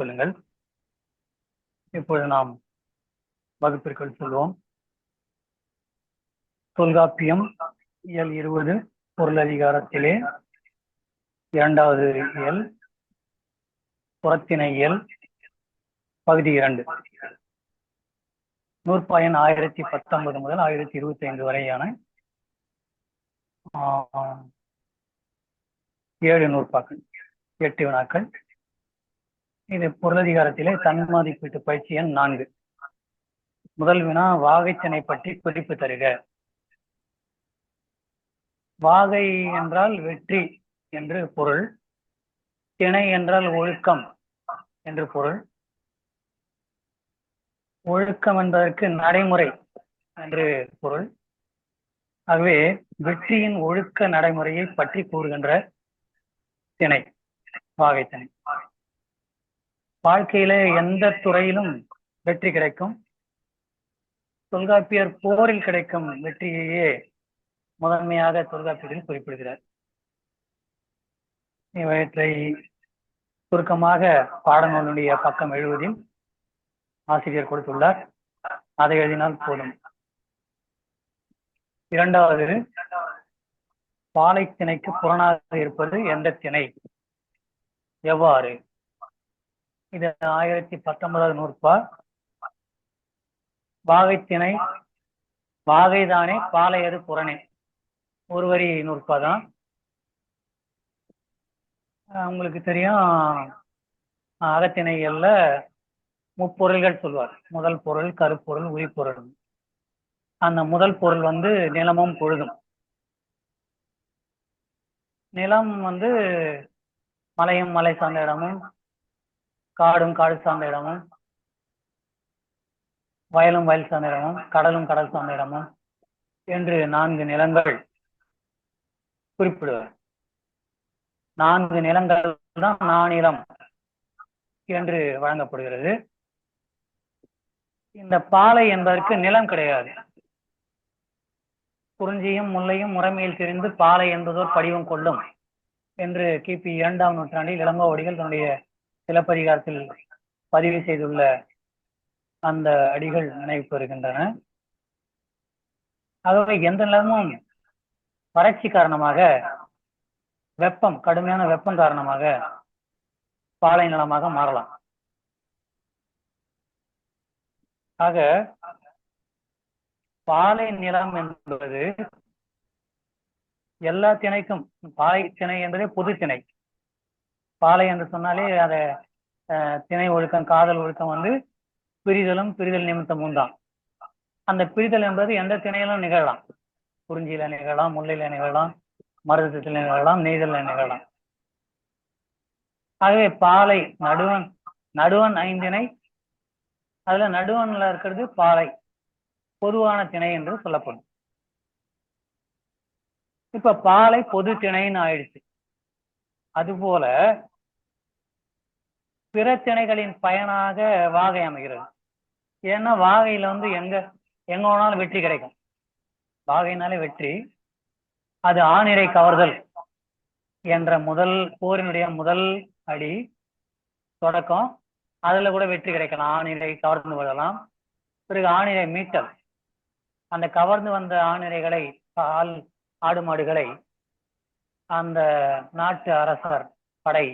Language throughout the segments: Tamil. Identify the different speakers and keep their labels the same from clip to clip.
Speaker 1: கொள்ளுங்கள். இப்பொழுது நாம் வகுப்பிற்குள் செல்வோம். தொல்காப்பியம் இயல் 20 பொருளதிகாரத்திலே 2வது இயல் புறத்திணை இயல் பகுதி 2 நூற்பாயன் 1019 முதல் 1025 வரையான 7 நூற்பாக்கள், 8 வினாக்கள். இது பொருளதிகாரத்திலே தன்மதிப்பீட்டு பயிற்சி எண் 4. முதல் வினா, வாகைத்திணை பற்றி குறிப்பு தருக. வாகை என்றால் வெற்றி என்று பொருள். திணை என்றால் ஒழுக்கம் என்று பொருள். ஒழுக்கம் என்பதற்கு நடைமுறை என்று பொருள். ஆகவே வெற்றியின் ஒழுக்க நடைமுறையை பற்றி கூறுகின்ற திணை வாகைத்திணை. வாழ்க்கையில எந்த துறையிலும் வெற்றி கிடைக்கும். தொல்காப்பியர் போரில் கிடைக்கும் வெற்றியையே முதன்மையாக தொல்காப்பியத்தில் குறிப்பிடுகிறார். இவற்றை சுருக்கமாக பாடநூலுடைய பக்கம் 70 ஆசிரியர் கொடுத்துள்ளார். அதை எழுதினால் போதும். 2வது, பாலை திணைக்கு புறனாக இருப்பது எந்த திணை, எவ்வாறு? இது 1019 நூற்பா. வாகைத்திணை வாகைதானே, பாலை அது புறனே. ஒரு வரி நூற்பா தான். உங்களுக்கு தெரியும், அகத்திணைகள்ல முப்பொருள்கள் சொல்வார். முதல் பொருள் கருப்பொருள் உரிப்பொருள். அந்த முதல் பொருள் நிலமும் பொழுதும். நிலம் மலையும் மலை சார்ந்த இடமும், காடும் காடு சார்ந்த இடமும், வயலும் வயல் சார்ந்த இடமும், கடலும் கடல் சார்ந்த இடமும் என்று 4 நிலங்கள் குறிப்பிடுவார். 4 நிலங்கள் தான் நானிலம் என்று வழங்கப்படுகிறது. இந்த பாலை என்பதற்கு நிலம் கிடையாது. குறிஞ்சியும் முல்லையும் முறைமையில் தெரிந்து பாலை என்பதோர் படிவம் கொள்ளும் என்று கிபி 2ஆம் நூற்றாண்டில் இளங்கோவடிகள் தன்னுடைய சிலப்பதிகாரத்தில் பதிவு செய்துள்ள அந்த அடிகள் நினைவு பெறுகின்றன. ஆகவே எந்த நிலமும் வறட்சி காரணமாக, வெப்பம், கடுமையான வெப்பம் காரணமாக பாலை நிலமாக மாறலாம். ஆக பாலை நிலம் என்பது எல்லா திணைக்கும், பாலை திணை என்பதே பொது திணை. பாலை என்று சொன்னாலே அத திணை ஒழுக்கம், காதல் ஒழுக்கம் பிரிதலும் பிரிதல் நிமித்தமும் தான். அந்த பிரிதல் என்பது எந்த திணையிலும் நிகழலாம். குறிஞ்சியில நிகழலாம், முல்லையில நிகழலாம், மருதத்தில நிகழலாம், நெய்தல்ல நிகழலாம். ஆகவே பாலை நடுவன் 5 திணை, அதுல நடுவன்ல இருக்கிறது பாலை, பொதுவான திணை என்று சொல்லப்படும். இப்ப பாலை பொது திணைன்னு ஆயிடுச்சு. அதுபோல பிற திணைகளின் பயனாக வாகை அமைகிறது. ஏன்னா வாகையில எங்க வேணாலும் வெற்றி கிடைக்கும். வாகைனாலே வெற்றி. அது ஆணிரை கவர்தல் என்ற போரினுடைய முதல் அடி தொடக்கம். அதுல கூட வெற்றி கிடைக்கலாம். ஆணிரை கவர்ந்து விடலாம். பிறகு ஆணிரை மீட்டல், அந்த கவர்ந்து வந்த ஆணிரைகளை, ஆடு மாடுகளை அந்த நாட்டு அரசர் படை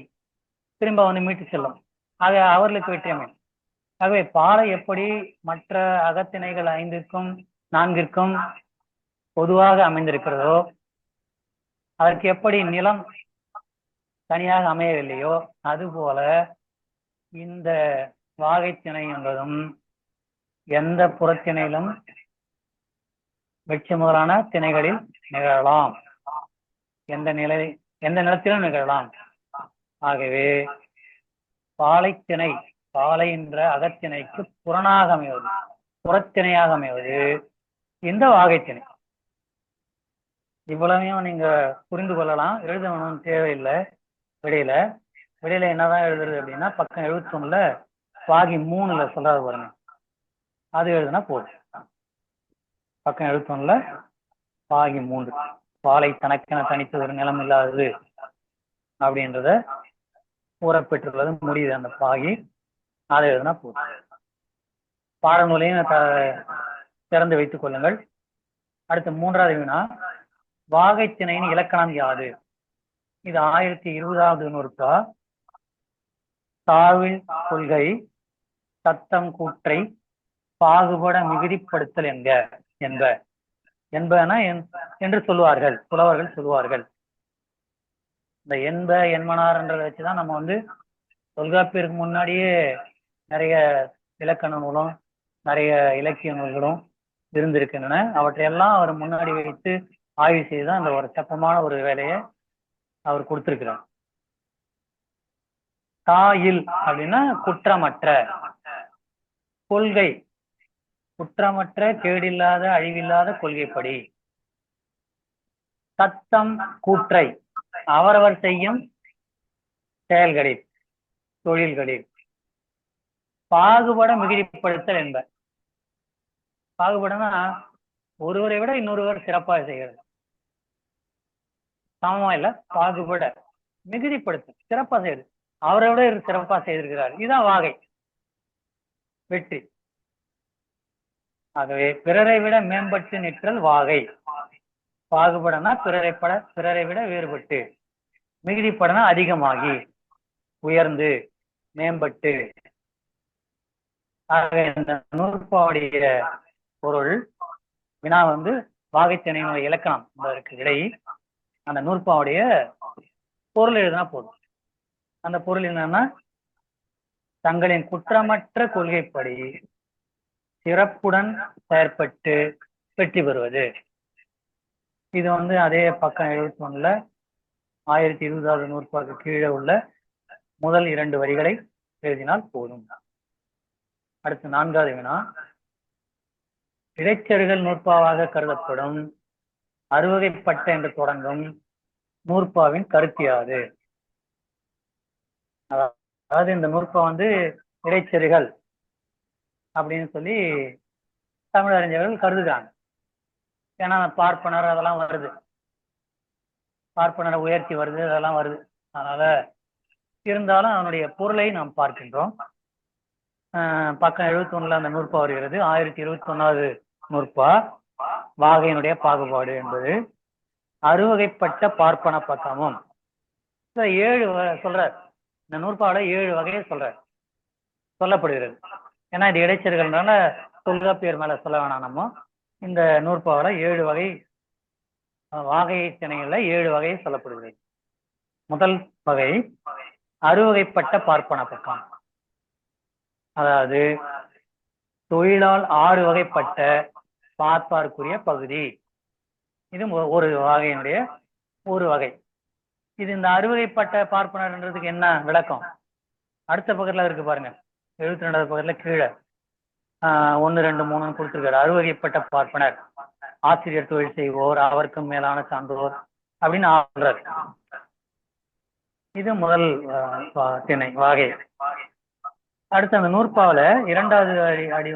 Speaker 1: திரும்ப மீட்டு செல்லும். ஆக அவர்களுக்கு வெற்றி அமையும். ஆகவே பாலை எப்படி மற்ற அகத்திணைகள் 5ற்கும் 4ற்கும் பொதுவாக அமைந்திருக்கிறதோ, அதற்கு எப்படி நிலம் தனியாக அமையவில்லையோ, அதுபோல இந்த வாகைத்திணை என்பதும் எந்த புறத்திணையிலும் வெற்றி முதலான திணைகளில் நிகழலாம். எந்த நிலத்திலும் நிகழலாம். ஆகவே பாலைத்திணை, பாலை என்ற அகத்திணைக்கு புறனாக அமைவது, புறத்திணையாக அமைவது இந்த வாகைத்திணை. இவ்வளவையும் நீங்க புரிந்து கொள்ளலாம். எழுதணும் தேவையில்லை. விடையில என்னதான் எழுதுறது அப்படின்னா, பக்கம் 71 பாகி 3ல சொல்றாரு பாருங்க, அது எழுதுனா போதும். பக்கம் 71 பாகி 3, பாலை தனக்கென தனித்து ஒரு நிலம் இல்லாதது அப்படின்றத கூறப்பெற்றுள்ளது முடியுது அந்த பாகி. அதை எழுதுனா போதும். பாடநூலையும் திறந்து வைத்துக் கொள்ளுங்கள். அடுத்து 3வது வினா, வாகைத்திணையின் இலக்கணம் யாது? இது 1020வது நூற்பா. தாவில் கொள்கை சத்தம் கூற்றை பாகுபட மிகுதிப்படுத்தல் என்பன என்று சொல்லுவார்கள், புலவர்கள் சொல்லுவார்கள். இந்த என்மனார்ன்றதை வச்சுதான் நம்ம தொல்காப்பியருக்கு முன்னாடியே நிறைய இலக்கண நூலும் நிறைய இலக்கிய நூல்களும் இருந்திருக்கின்றன. அவற்றையெல்லாம் அவர் முன்னாடி வைத்து ஆய்வு செய்துதான் அந்த ஒரு சப்பமான ஒரு வேலையை அவர் கொடுத்திருக்கிறார். தாயில் அப்படின்னா குற்றமற்ற, கொள்கை குற்றமற்ற கேடில்லாத அழிவில்லாத கொள்கைப்படி, சத்தம் கூற்றை அவரவர் செய்யும் செயல்களில் தொழில்களில், பாகுபட மிகுதிப்படுத்தல் என்ப. பாகுபடனா ஒருவரை விட இன்னொருவர் சிறப்பாக செய்கிறது, சமமா இல்ல, பாகுபட மிகுதிப்படுத்தல் சிறப்பாக செய்யுது, அவரை விட சிறப்பாக செய்திருக்கிறார், இதுதான் வாகை வெற்றி. ஆகவே பிறரை விட மேம்பட்டு நிற்றல் வாகை. பாகுபடனா பிறரை விட வேறுபட்டு, மிகுதிப்படனா அதிகமாகி உயர்ந்து மேம்பட்டு. ஆகவே இந்த நூற்பாவுடைய பொருள் வினா வாகைத்திணையினுடைய இலக்கணம் என்பதற்கு இடை அந்த நூற்பாவுடைய பொருள் எழுதினா போதும். அந்த பொருள் என்னன்னா, தங்களின் குற்றமற்ற கொள்கைப்படி சிறப்புடன் செயற்பட்டு வெற்றி பெறுவது. இது அதே பக்கம் 71ல 1020வது நூற்பாக்கு கீழே உள்ள முதல் 2 வரிகளை எழுதினால் போதும். அடுத்து 4வது வினா, இடைச்செருகல் நூற்பாவாக கருதப்படும் அறுவகைப்பட்ட என்று தொடங்கும் நூற்பாவின் கருத்து யாது? அதாவது இந்த நூற்பா இடைச்செருகல் அப்படின்னு சொல்லி தமிழறிஞர்கள் கருதுகிறாங்க. ஏன்னா பார்ப்பனர் அதெல்லாம் வருது, பார்ப்பனரை உயர்த்தி வருது, அதெல்லாம் வருது. அதனால இருந்தாலும் அதனுடைய பொருளை நாம் பார்க்கின்றோம். பக்கம் 71ல அந்த நூற்பா வருகிறது. 1021வது நூற்பா வாகையினுடைய பாகுபாடு என்பது அறுவகைப்பட்ட பார்ப்பன பக்கமும் 7 சொல்றார். இந்த நூற்பாவோட 7 வகையை சொல்லப்படுகிறது. ஏன்னா இது இடைச்செருகல்னால தொல்காப்பியர் மேல சொல்ல வேணாம். நம்ம இந்த நூற்பாவோட 7 வகை வாகை திணைகள்ல 7 வகையை சொல்லப்படுகிறது. முதல் வகை அறுவகைப்பட்ட பார்ப்பன பக்கம். அதாவது தொழிலால் 6 வகைப்பட்ட பார்ப்பார்க்குரிய பகுதி. இது ஒரு வகையினுடைய ஒரு வகை. இது இந்த அறுவகைப்பட்ட பார்ப்பனர்ன்றதுக்கு என்ன விளக்கம் அடுத்த பக்கத்துல இருக்கு பாருங்க. 72வது பக்கத்துல கீழே 1, 2, 3 கொடுத்திருக்காரு. அறுவகைப்பட்ட பார்ப்பனர் ஆசிரியர் தொழில் செய்வோர், அவருக்கும் மேலான சான்றோர் அப்படின்னு சொல்றாரு. இது முதல் திணை வாகை. அடுத்து அந்த நூற்பாவில 2வது அடி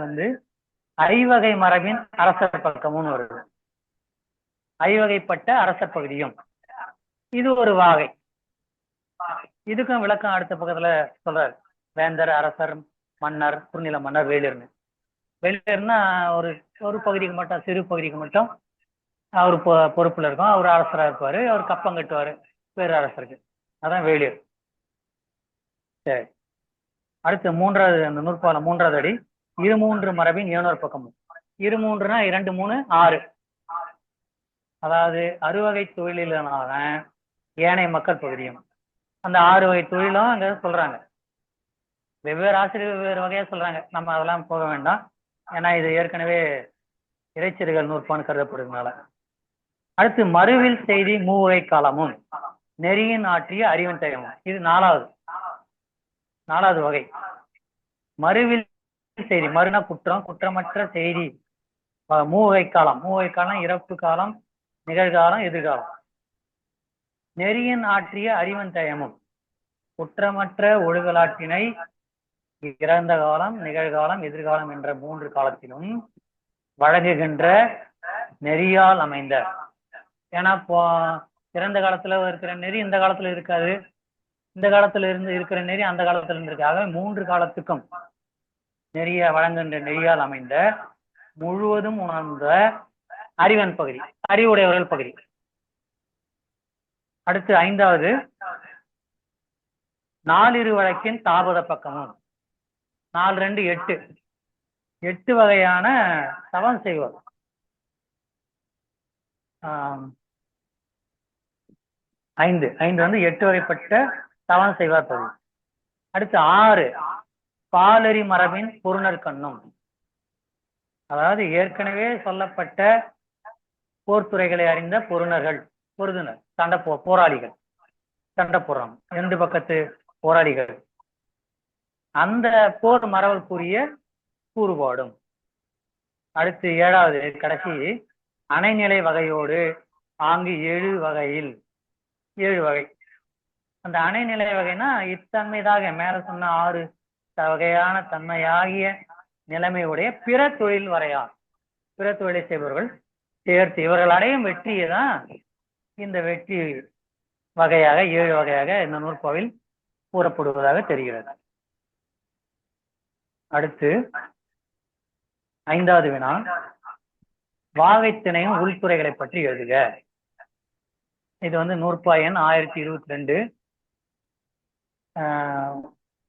Speaker 1: ஐவகை மரபின் அரசர் பக்கமும் வருது. ஐவகைப்பட்ட அரசர் பகுதியும் இது ஒரு வாகை. இதுக்கும் விளக்கம் அடுத்த பக்கத்துல சொல்றாரு. வேந்தர், அரசர், மன்னர், குறுநில மன்னர், வேளிர்னு. வேளிர்னா ஒரு பகுதிக்கு மட்டும், சிறு பகுதிக்கு மட்டும் அவர் பொறுப்புல இருக்கும். அவர் அரசரா இருப்பாரு, அவர் கப்பம் கட்டுவாரு வேறு அரசருக்கு, அதான் வேளிர். சரி, அடுத்து 3வது அந்த நூற்பால 3வது அடி 23 மரபின் 7 பக்கமும். 23னா 2, 3, 6. அதாவது அறுவகை தொழிலான ஏனைய மக்கள் பகுதியும் அந்த 6 வகை தொழிலும் அங்க சொல்றாங்க. வெவ்வேறு ஆசிரியர் வெவ்வேறு வகையா சொல்றாங்க. நம்ம அதெல்லாம் போக வேண்டாம், ஏன்னா இது ஏற்கனவே இடைச்செருகல் நூற்பான்னு கருதப்படுறதுனால. அடுத்து மறுவில் செய்தி மூவகை காலமும் நெறியின் ஆற்றிய அறிவின் தயமும். இது 4வது வகை. மறுவில் செய்தி, மறுனா குற்றம், குற்றமற்ற செய்தி. மூவகை காலம், மூவகை காலம் இறப்பு காலம், நிகழ்காலம், எதிர்காலம். நெறியின் ஆற்றிய அறிவன் தயமும் குற்றமற்ற ஒழுகலாற்றினை இறந்த காலம், நிகழ்காலம், எதிர்காலம் என்ற 3 காலத்திலும் வழங்குகின்ற நெறியால் அமைந்த. ஏன்னா இறந்த காலத்துல இருக்கிற நெறி இந்த காலத்துல இருக்காது, இந்த காலத்துல இருந்து இருக்கிற நெறி அந்த காலத்துல இருந்து இருக்கு. ஆக 3 காலத்துக்கும் நெறிய வழங்குகின்ற நெறியால் அமைந்த முழுவதும் உணர்ந்த அறிவன் பகுதி, அறிவுடையவர்கள் பகுதி. அடுத்து 5வது, 4 வழக்கின் தாபத பக்கமும். 4 2 8, 8 வகையான தவம் செய்வோர். 5 வந்து 8 வகைப்பட்ட தவம் செய்வார் பகுதி. அடுத்து 6, பாலரி மரபின் பொருணர் கண்ணும். அதாவது ஏற்கனவே சொல்லப்பட்ட போர்த்துறைகளை அறிந்த பொருணர்கள், பொருதுனர், போராளிகள், சண்டை போடுறாங்க 2 பக்கத்து போராளிகள், அந்த போர் மரபுக்குரிய கூறுபாடும். அடுத்து 7வது கடைசி, அணைநிலை வகையோடு ஆங்கு 7 வகையில் 7 வகை. அந்த அணைநிலை வகைனா இத்தன்மைதாக மேல சொன்ன 6 வகையான தன்மையாகிய நிலைமையுடைய பிற தொழில் வரையார், பிற தொழிலை செய்பவர்கள் சேர்த்து இவர்கள் அடையும் வெற்றியை தான் இந்த வெற்றி வகையாக 7 வகையாக இந்த நூற்பாவில் கூறப்படுவதாக தெரிகிறது. அடுத்து 5வது வினா, வாகைத்திணையும் உள்துறைகளை பற்றி எழுதுக. இது வந்து நூற்பா எண் 1022.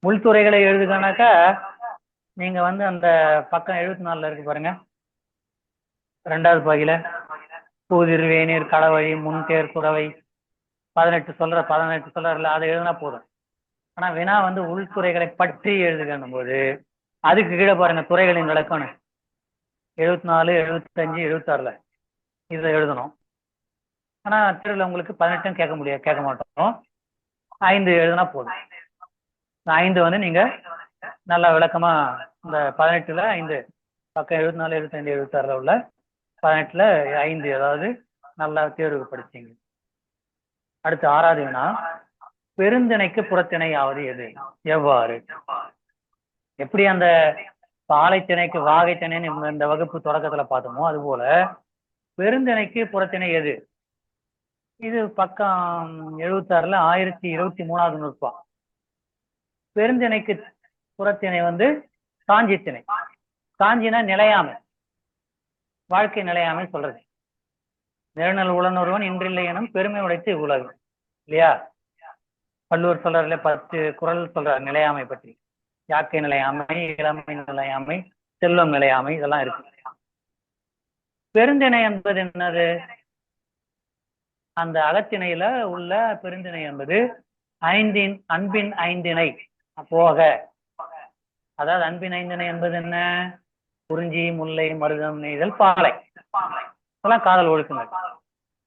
Speaker 1: உள்துறைகளை எழுதுகனாக்கா நீங்க வந்து அந்த பக்கம் 74 இருக்கு பாருங்க, 2வது பகுதியில பூதிர், வேநீர், களவழி, முன்தேர், குறவை 18 சொல்றல, அதை எழுதினா போதும். ஆனா வினா வந்து உள்துறைகளை பற்றி எழுதுகன்னும் போது அதுக்கு கீழே பாருங்க துறைகளின் விளக்கணும் 74, 75, 76ல இதை எழுதணும். ஆனா திருவிழா உங்களுக்கு 18 கேட்க மாட்டோம், 5 எழுதுனா போதும். 5 வந்து நீங்க நல்லா விளக்கமா இந்த 18ல 5 பக்கம் 74, 75, 76ல உள்ள 18ல 5 ஏதாவது நல்லா தேர்வு படிச்சீங்க. அடுத்து 6வது வினா, பெருந்திணைக்கு புறத்திணை ஆவது எது, எவ்வாறு? எப்படி அந்த பாலைத்திணைக்கு வாகைத்திணைன்னு இந்த வகுப்பு தொடக்கத்துல பார்த்தோமோ அது போல பெருந்திணைக்கு புறத்திணை எது? இது பக்கம் 76ல 1023வது நூற்பா. பெருந்திணைக்கு புறத்திணை வந்து காஞ்சி திணை. காஞ்சினா நிலையாமை, வாழ்க்கை நிலையாமை சொல்றது. நிழநல் உளனொருவன் இன்றில்லை எனும் பெருமை உடைத்து உலகு, இல்லையா? வள்ளுவர் சொல்றாருல 10 குறள் சொல்றாரு நிலையாமை பற்றி. யாக்கை நிலையாமை, இளமை நிலையாமை, செல்வம் நிலையாமை, இதெல்லாம் இருக்கு. பெருந்திணை என்பது என்னது? அந்த அகத்திணையில உள்ள பெருந்திணை என்பது அன்பின் 5 போக. அதாவது அன்பின் 5 என்பது என்ன? குறிஞ்சி, முல்லை, மருதம், நெய்தல், பாலை, இதெல்லாம் காதல் ஒழுக்கங்கள்.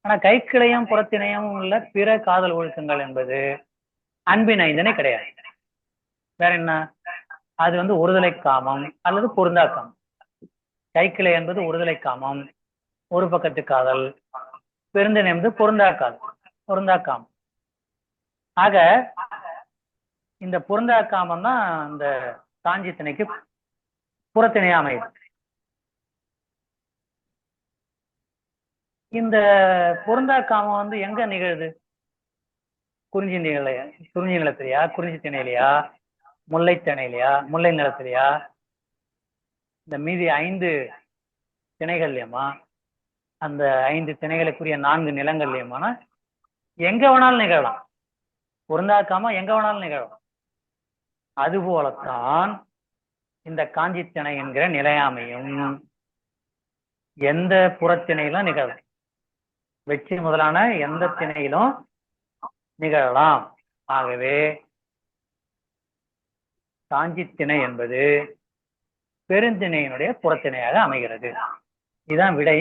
Speaker 1: ஆனா கைக்கிளையும் புறத்திணையும் உள்ள பிற காதல் ஒழுக்கங்கள் என்பது அன்பின் 5 கிடையாது. வேற என்ன? அது வந்து ஒருதலை காமம் அல்லது பொருந்தா காமம். கைக்கிளை என்பது ஒருதலை காமம், ஒரு பக்கத்து காதல். பெருந்திணை என்பது பொருந்தா காமம். ஆக இந்த பொருந்தா காமம் தான் இந்த காஞ்சி திணைக்கு புறத்திணையா அமையுது. இந்த பொருந்தா காமம் வந்து எங்க நிகழுது? குறிஞ்சி நிலத்திலையா, குறிஞ்சி திணையிலையா, முல்லை திணையிலையா, முல்லை நிலத்திலையா, இந்த மீதி 5 திணைகள்லையுமா, அந்த 5 திணைகளுக்குரிய 4 நிலங்கள்லையுமான எங்க வேணாலும் நிகழலாம். பொருந்தாக்காம எங்க வேணாலும் நிகழலாம். அதுபோலத்தான் இந்த காஞ்சி திணை என்கிற நிலையாமையும் எந்த புறத்திணையிலும் நிகழும். வெற்றி முதலான எந்த திணையிலும் நிகழலாம். ஆகவே காஞ்சி திணை என்பது பெருந்திணையினுடைய புறத்திணையாக அமைகிறது. இதுதான் விடை.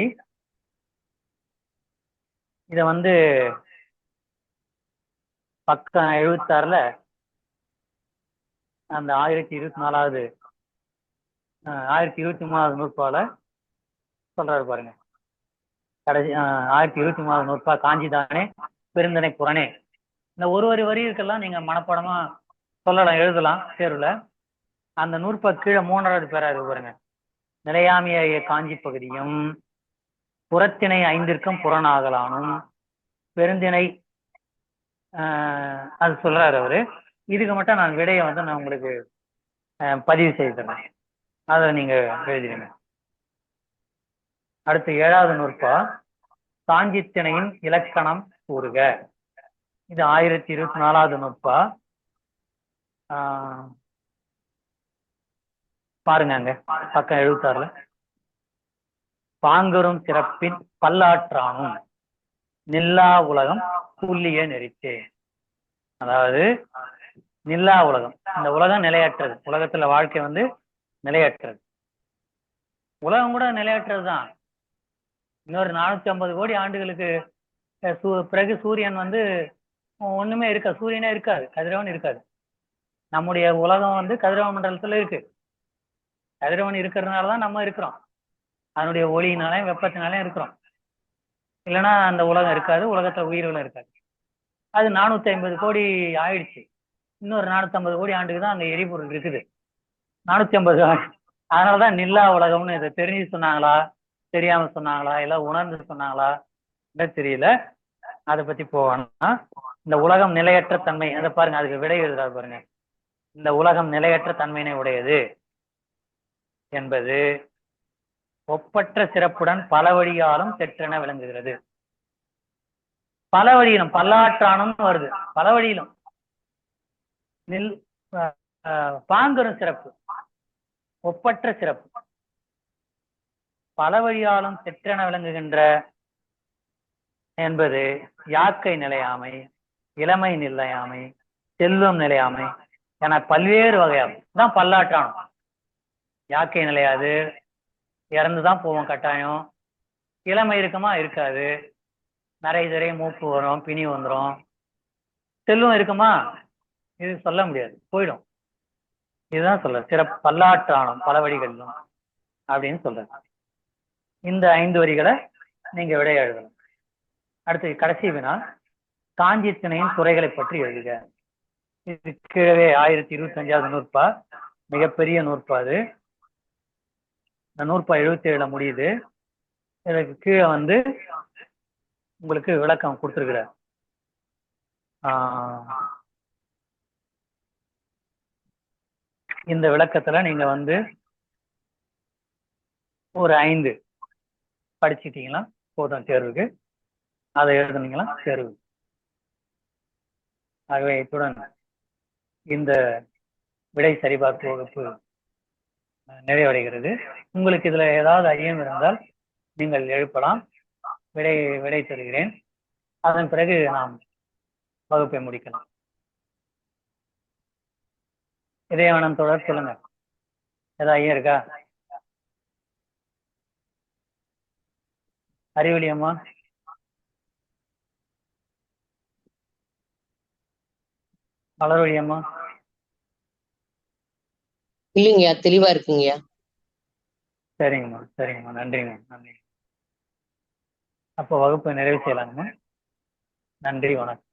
Speaker 1: இத வந்து பக்கம் 76ல அந்த 1023வது 1023வது நூற்பால சொல்றாரு பாருங்க. கடைசி 1023வது நூற்பா காஞ்சி தானே பெருந்திணை புறனே. இந்த ஒரு வரி இருக்கலாம், நீங்க மனப்பாடமா சொல்லலாம், எழுதலாம் தேர்வுல. அந்த நூற்பா கீழே 3வது பேரா இருக்கு பாருங்க. நிலையாமைய காஞ்சி பகுதியும் புறத்திணை 5ற்கும் புறனாகலானும் பெருந்திணை அது சொல்றாரு அவரு. இதுக்கு மட்டும் நான் விடையை வந்து நான் உங்களுக்கு பதிவு செய்து தரேன். அதை நீங்க எழுதிடுங்க. அடுத்து 7வது நூற்பா, சாஞ்சித்திணையின் இலக்கணம் கூறுக. இது 1024வது நூற்பா. பாருங்க அங்க பக்கம் 76ல. பாங்கரும் சிறப்பின் பல்லாற்றானும் நில்லா உலகம் புள்ளிய நெறித்தே. அதாவது நில்லா உலகம், இந்த உலகம் நிலையற்றது. உலகத்துல வாழ்க்கை வந்து நிலையற்றது. உலகம் கூட நிலையற்றதுதான். இன்னொரு 450 கோடி ஆண்டுகளுக்கு பிறகு சூரியன் வந்து ஒண்ணுமே இருக்காது, சூரியனே இருக்காது, கதிரவன் இருக்காது. நம்முடைய உலகம் வந்து கதிரவன் மண்டலத்துல இருக்கு. கதிரவன் இருக்கிறதுனாலதான் நம்ம இருக்கிறோம். அதனுடைய ஒளியினாலையும் வெப்பத்தினாலையும் இருக்கிறோம். இல்லைன்னா அந்த உலகம் இருக்காது, உலகத்துல உயிர்களும் இருக்காது. அது 450 கோடி ஆயிடுச்சு. இன்னொரு 450 கோடி ஆண்டுக்கு தான் அங்க எரிபொருள் இருக்குது. 450. அதனாலதான் நில்லா உலகம்னு இதை தெரிஞ்சு சொன்னாங்களா, தெரியாம சொன்னாங்களா, இல்ல உணர்ந்து சொன்னாங்களா தெரியல. அதை பத்தி போவானா. இந்த உலகம் நிலையற்ற தன்மை, அதை பாருங்க, அதுக்கு விடை எழுதுறா பாருங்க. இந்த உலகம் நிலையற்ற தன்மையினை உடையது என்பது ஒப்பற்ற சிறப்புடன் பல வழியாலும் தெற்றென விளங்குகிறது. பல வழியிலும், பல்லாற்றானும் வருது, பல வழியிலும். பாங்கரும் சிறப்பு, ஒப்பற்ற சிறப்பு, பல வழியாலும் தெற்றென விளங்குகின்ற என்பது யாக்கை நிலையாமை, இளமை நிலையாமை, செல்வம் நிலையாமை என பல்வேறு வகையாகும். தான் பல்லாற்றானும். யாக்கை நிலையாது, இறந்துதான் போவோம் கட்டாயம். இளமை இருக்குமா, இருக்காது, நிறைய திரைய மூப்பு வரும், பிணி வந்துடும். செல்வம் இருக்குமா, இது சொல்ல முடியாது, போயிடும். இதுதான் சொல்ற சிறப்பு, பல்லாற்றானும் பல வழிகளிலும் அப்படின்னு சொல்ற. இந்த 5 வரிகளை நீங்க விடைய எழுதணும். அடுத்து கடைசி வினா, காஞ்சித்திணையின் துறைகளை பற்றி எழுதுக. இது கீழே 1025வது நூற்பா, மிகப்பெரிய நூற்பா. அது இந்த நூற்பா 77ல முடியுது. இதுக்கு கீழே வந்து உங்களுக்கு விளக்கம் கொடுத்துருக்குற. இந்த விளக்கத்துல நீங்க வந்து ஒரு 5 படிச்சுட்டீங்களா போதும் தேர்வுக்கு. அதை எழுதுனீங்களா தேர்வு. ஆகவே இத்துடன் இந்த விடை சரிபார்ப்பு வகுப்பு நிறைவடைகிறது. உங்களுக்கு இதுல ஏதாவது ஐயம் இருந்தால் நீங்கள் எழுப்பலாம். விடை தருகிறேன். அதன் பிறகு நாம் வகுப்பை முடிக்கலாம். இதயவனம் தொடர் சொல்லுங்க. ஏதாவது ஐயம் இருக்கா? அறிவொளி அம்மா, மலர்வழி அம்மா?
Speaker 2: இல்லைங்கய்யா, தெளிவா இருக்குங்கய்யா.
Speaker 1: சரிங்கம்மா, சரிங்கம்மா, நன்றிங்க, நன்றி. அப்போ வகுப்பை நிறைவு செய்யலாங்கம்மா. நன்றி, வணக்கம்.